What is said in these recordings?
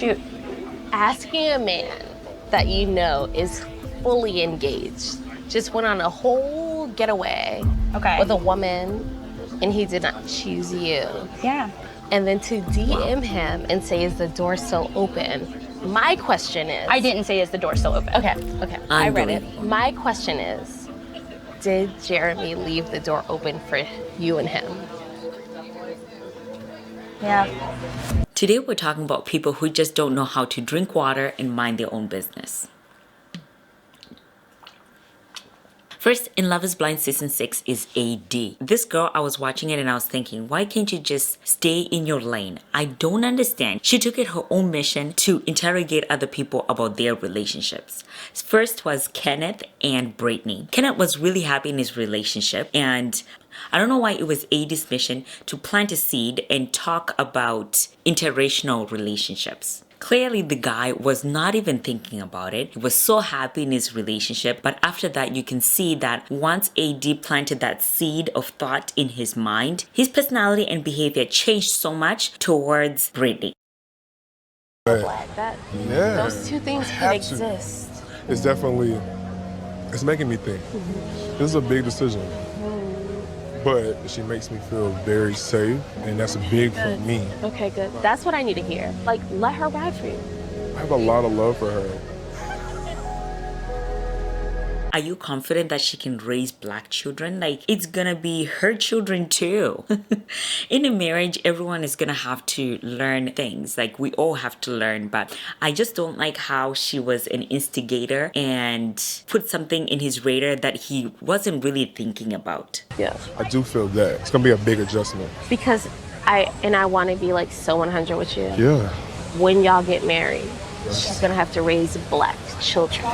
Shoot, asking a man that you know is fully engaged, just went on a whole getaway with a woman and he did not choose you. Yeah. And then to DM him and say, is the door still open? My question is... I didn't say, is the door still open? Okay. I read it. My question is, did Jeremy leave the door open for you and him? Yeah. Today we're talking about people who just don't know how to drink water and mind their own business. First, in Love is Blind Season 6 is AD. This girl, I was watching it and I was thinking, why can't you just stay in your lane? I don't understand. She took it her own mission to interrogate other people about their relationships. First was Kenneth and Brittany. Kenneth was really happy in his relationship, and I don't know why it was AD's mission to plant a seed and talk about interracial relationships. Clearly, the guy was not even thinking about it. He was so happy in his relationship. But after that, you can see that once AD planted that seed of thought in his mind, his personality and behavior changed so much towards Brittany. Those two things could exist. It's definitely, it's making me think. This is a big decision. But she makes me feel very safe, and that's big for me. Okay, good. That's what I need to hear. Like, let her ride for you. I have a lot of love for her. Are you confident that she can raise black children? Like, it's gonna be her children too. In a marriage, everyone is gonna have to learn things. Like, we all have to learn, but I just don't like how she was an instigator and put something in his radar that he wasn't really thinking about. Yeah. I do feel that. It's gonna be a big adjustment. Because I want to be like so 100 with you. Yeah. When y'all get married, she's gonna have to raise black children.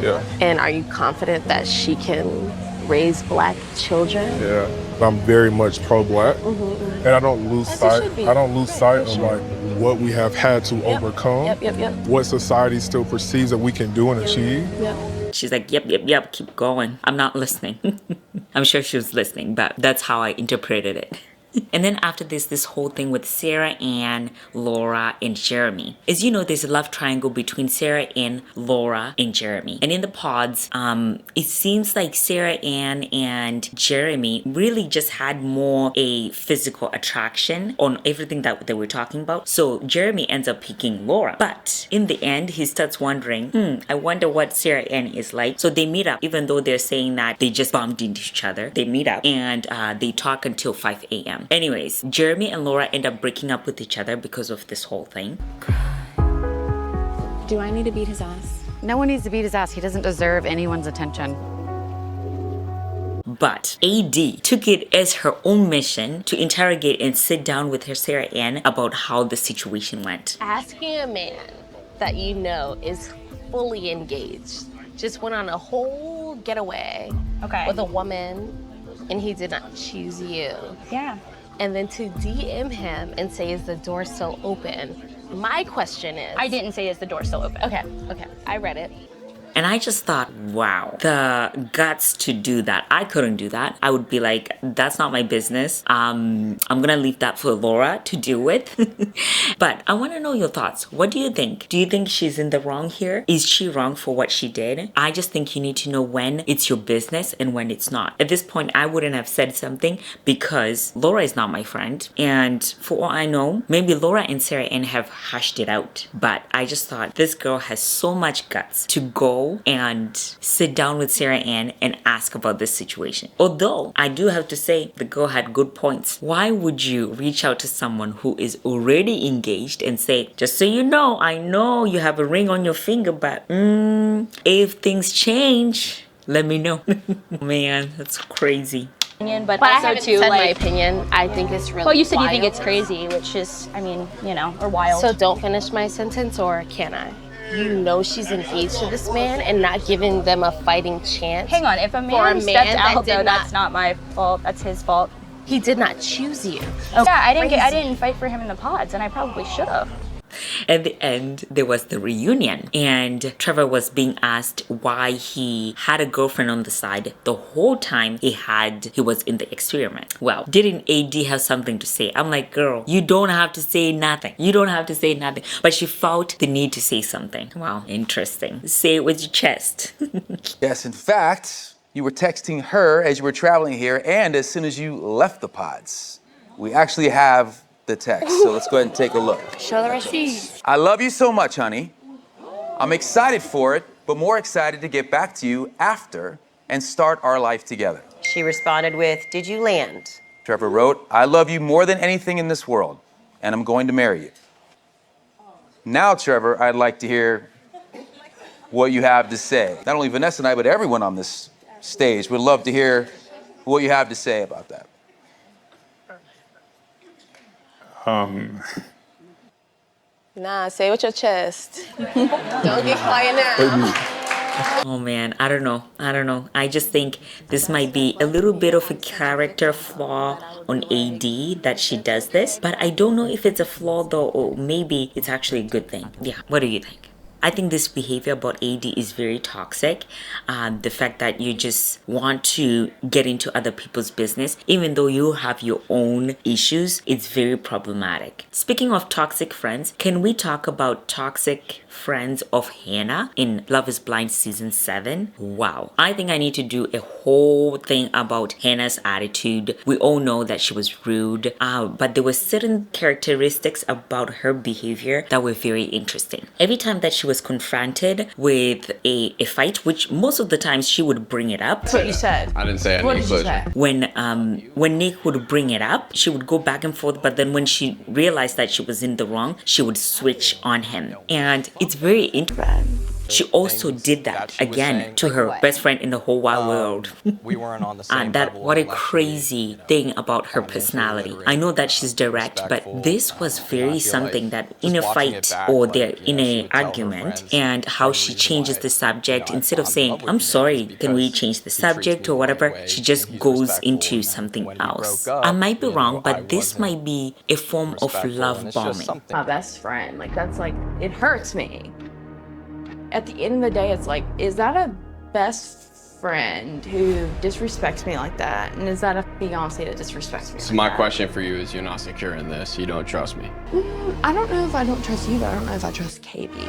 Yeah. And are you confident that she can raise black children? Yeah. I'm very much pro-black, and I don't lose sight. I don't lose sight of like what we have had to overcome. What society still perceives that we can do and achieve. She's like, yep, keep going. I'm not listening. I'm sure she was listening, but that's how I interpreted it. And then after this whole thing with Sarah Ann, Laura, and Jeremy. As you know, there's a love triangle between Sarah Ann, Laura, and Jeremy. And in the pods, it seems like Sarah Ann and Jeremy really just had more a physical attraction on everything that they were talking about. So Jeremy ends up picking Laura. But in the end, he starts wondering, I wonder what Sarah Ann is like. So they meet up, even though they're saying that they just bumped into each other. They meet up and they talk until 5 a.m. Anyways, Jeremy and Laura end up breaking up with each other because of this whole thing. Do I need to beat his ass? No one needs to beat his ass. He doesn't deserve anyone's attention. But AD took it as her own mission to interrogate and sit down with her Sarah Ann about how the situation went. Asking a man that you know is fully engaged, just went on a whole getaway with a woman and he did not choose you. Yeah. And then to DM him and say, is the door still open? My question is... I didn't say, is the door still open? Okay. I read it. And I just thought, wow, the guts to do that. I couldn't do that. I would be like, that's not my business. I'm gonna leave that for Laura to deal with. But I want to know your thoughts. What do you think? Do you think she's in the wrong here? Is she wrong for what she did? I just think you need to know when it's your business and when it's not. At this point, I wouldn't have said something because Laura is not my friend. And for all I know, maybe Laura and Sarah Ann have hashed it out. But I just thought this girl has so much guts to go and sit down with Sarah Ann and ask about this situation. Although I do have to say the girl had good points. Why would you reach out to someone who is already engaged and say, just so you know, I know you have a ring on your finger, but if things change, let me know. Man, that's crazy. But I also haven't too, said like, my opinion. I think it's really well, you said wild. you think it's crazy, which is, I mean, you know, or wild. So don't finish my sentence, or can I? You know she's engaged to this man and not giving them a fighting chance. Hang on, if a man stepped out, though, that's not my fault. That's his fault. He did not choose you. Yeah, I didn't fight for him in the pods, and I probably should have. At the end, there was the reunion, and Trevor was being asked why he had a girlfriend on the side the whole time he was in the experiment. Well, didn't AD have something to say? I'm like, girl, you don't have to say nothing. You don't have to say nothing. But she felt the need to say something. Wow, interesting. Say it with your chest. Yes, in fact, you were texting her as you were traveling here and as soon as you left the pods. We actually have the text, so let's go ahead and take a look. Show the receipt. I love you so much, honey. I'm excited for it, but more excited to get back to you after and start our life together. She responded with, did you land? Trevor wrote, I love you more than anything in this world, and I'm going to marry you. Now, Trevor, I'd like to hear what you have to say. Not only Vanessa and I, but everyone on this stage would love to hear what you have to say about that. Nah, say it with your chest. Don't get quiet now. Oh man, I don't know. I just think this might be a little bit of a character flaw on AD that she does this. But I don't know if it's a flaw though, or maybe it's actually a good thing. Yeah, what do you think? I think this behavior about AD is very toxic. The fact that you just want to get into other people's business, even though you have your own issues, it's very problematic. Speaking of toxic friends, can we talk about toxic friends of Hannah in Love is Blind season 7? Wow. I think I need to do a whole thing about Hannah's attitude. We all know that she was rude, but there were certain characteristics about her behavior that were very interesting. Every time that she was confronted with a fight, which most of the times she would bring it up. That's what you said. I didn't say anything. What did you say? When Nick would bring it up, she would go back and forth, but then when she realized that she was in the wrong, she would switch on him. And it's very interesting. She also did that again to her best friend in the whole wide world. We weren't on the same And that, level what a intellectually. crazy thing about her personality. I know that she's direct, but this was very something that in a fight or they're in an argument, and how she changes the subject instead of saying, I'm sorry, can we change the subject or whatever, she just goes into something else. I might be wrong, but this might be a form of love bombing. My best friend, like that's like, it hurts me. At the end of the day, it's like, is that a best friend who disrespects me like that? And is that a fiance that disrespects me So like my that? question for you is, you're not secure in this. You don't trust me. I don't know if I don't trust you, but I don't know if I trust Katie.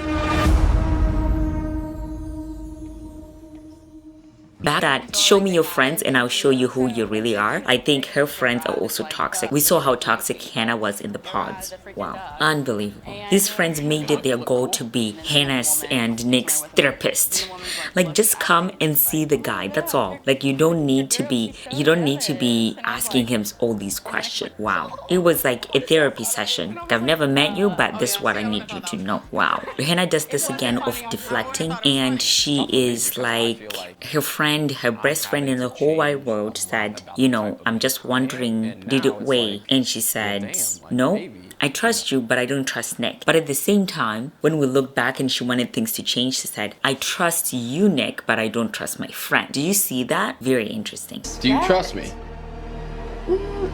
That show me your friends and I'll show you who you really are. I think her friends are also toxic. We saw how toxic Hannah was in the pods. Wow, unbelievable. These friends made it their goal to be Hannah's and Nick's therapist. Like, just come and see the guy, that's all. Like, you don't need to be asking him all these questions. Wow, it was like a therapy session. I've never met you, but this is what I need you to know. Wow. Hannah does this again of deflecting, and she is like, her friend, her best friend in the whole wide world said, you know, I'm just wondering, did it weigh? And she said, no, I trust you, but I don't trust Nick. But at the same time, when we look back and she wanted things to change, she said, I trust you, Nick, but I don't trust my friend. Do you see that? Very interesting. Do you trust me?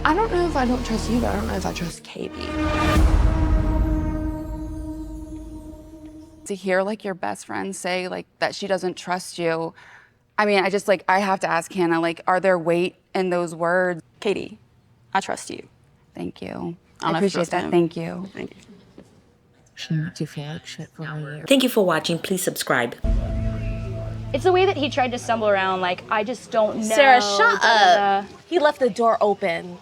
I don't know if I don't trust you, but I don't know if I trust Katie. To hear like your best friend say like that she doesn't trust you, I mean, I have to ask Hannah, like, are there weight in those words? Katie, I trust you. Thank you. I I appreciate that. Thank you. Thank you. Thank you for watching. Please subscribe. It's the way that he tried to stumble around, like, I just don't know. Sarah, shut up. He left the door open.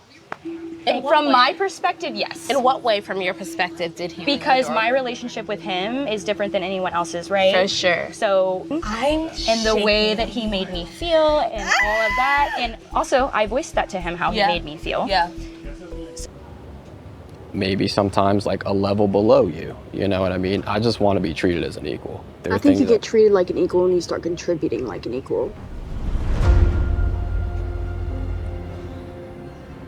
And from my perspective, yes. In what way, from your perspective, did he? Because my relationship with him is different than anyone else's, right? For sure. So, I'm and the way that he made me feel and all of that. And also, I voiced that to him, how he made me feel. Yeah. Maybe sometimes like a level below you. You know what I mean? I just want to be treated as an equal. I think you get treated like an equal when you start contributing like an equal.